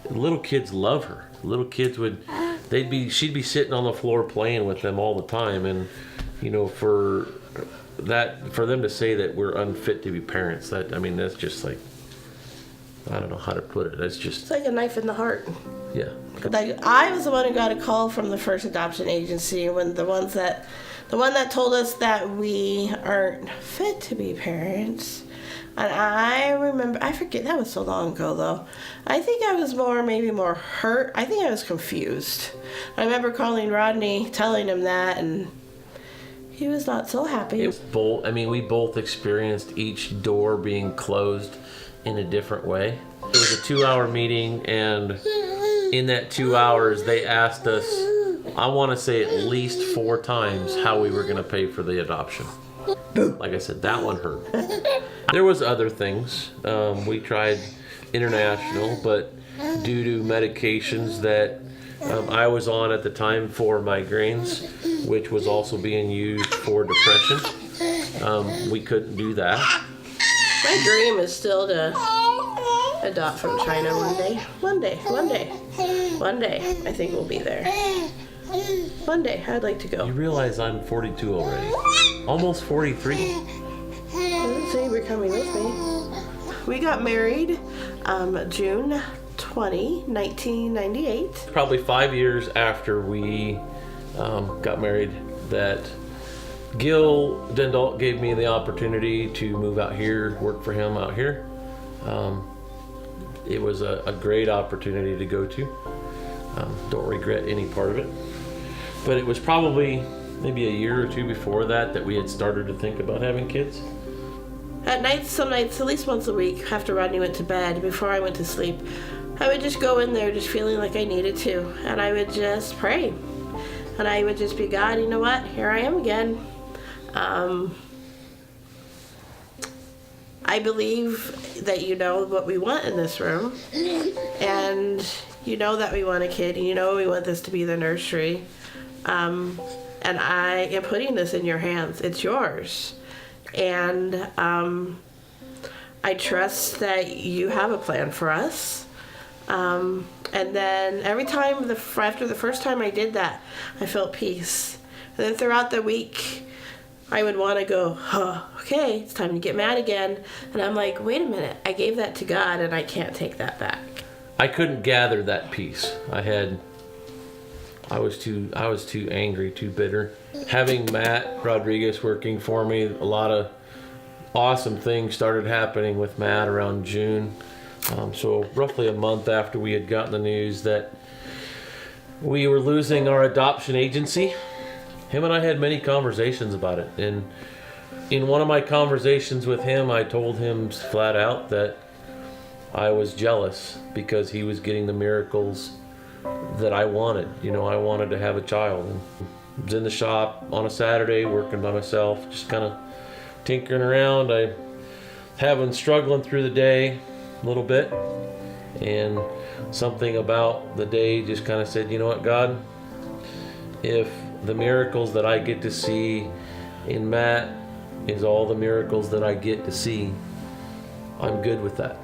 Little kids love her. Little kids she'd be sitting on the floor playing with them all the time, and for them to say that we're unfit to be parents, that's just like, I don't know how to put it. It's like a knife in the heart. Yeah. Like, I was the one who got a call from the first adoption agency when the one that told us that we aren't fit to be parents. And I remember, I forget, that was so long ago though. I think I was maybe more hurt. I think I was confused. I remember calling Rodney, telling him that, and he was not so happy. We both experienced each door being closed in a different way. It was a 2-hour meeting, and in that 2 hours, they asked us, I want to say at least 4 times, how we were going to pay for the adoption. Like I said, that one hurt. There was other things. We tried international, but due to medications that I was on at the time for migraines, which was also being used for depression, we couldn't do that. My dream is still to adopt from China one day. One day, I think we'll be there. One day, I'd like to go. You realize I'm 42 already. Almost 43. I didn't say you were coming with me. We got married June 20, 1998. Probably 5 years after we got married, that Gil Dendalt gave me the opportunity to move out here, work for him out here. It was a great opportunity to go to. Don't regret any part of it. But it was probably maybe a year or two before that we had started to think about having kids. At night, some nights, at least once a week, after Rodney went to bed, before I went to sleep, I would just go in there just feeling like I needed to. And I would just pray. And I would just be, God, you know what? Here I am again. I believe that you know what we want in this room. And you know that we want a kid. And you know we want this to be the nursery. And I am putting this in your hands. It's yours. And I trust that you have a plan for us. And then every time, after the first time I did that, I felt peace. And then throughout the week, I would want to go, okay, it's time to get mad again. And I'm like, wait a minute, I gave that to God and I can't take that back. I couldn't gather that peace. I was too angry, too bitter. Having Matt Rodriguez working for me, a lot of awesome things started happening with Matt around June. So roughly a month after we had gotten the news that we were losing our adoption agency, him and I had many conversations about it. And in one of my conversations with him, I told him flat out that I was jealous because he was getting the miracles that I wanted. I wanted to have a child. And I was in the shop on a Saturday working by myself, just kind of tinkering around. Struggling through the day a little bit, and something about the day just kind of said, you know what, God, if the miracles that I get to see in Matt is all the miracles that I get to see, I'm good with that.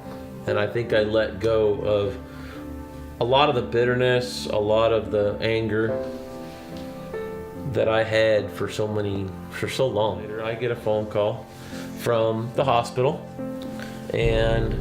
And I think I let go of a lot of the bitterness, a lot of the anger that I had for so long. Later, I get a phone call from the hospital, and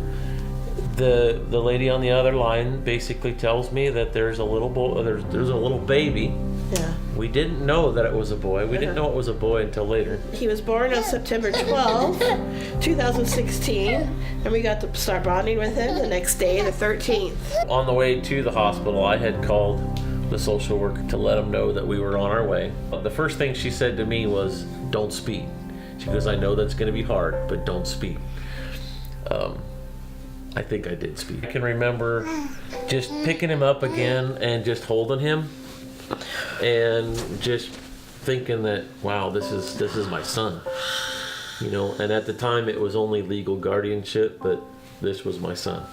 the lady on the other line basically tells me that there's a little boy, there's a little baby. Yeah. We didn't know that it was a boy. We didn't know it was a boy until later. He was born on September 12th, 2016, and we got to start bonding with him the next day, the 13th. On the way to the hospital, I had called the social worker to let him know that we were on our way. The first thing she said to me was, don't speed. She goes, I know that's going to be hard, but don't speed. I think I did speed. I can remember just picking him up again and just holding him and just thinking that, wow, this is my son. And at the time it was only legal guardianship, but this was my son.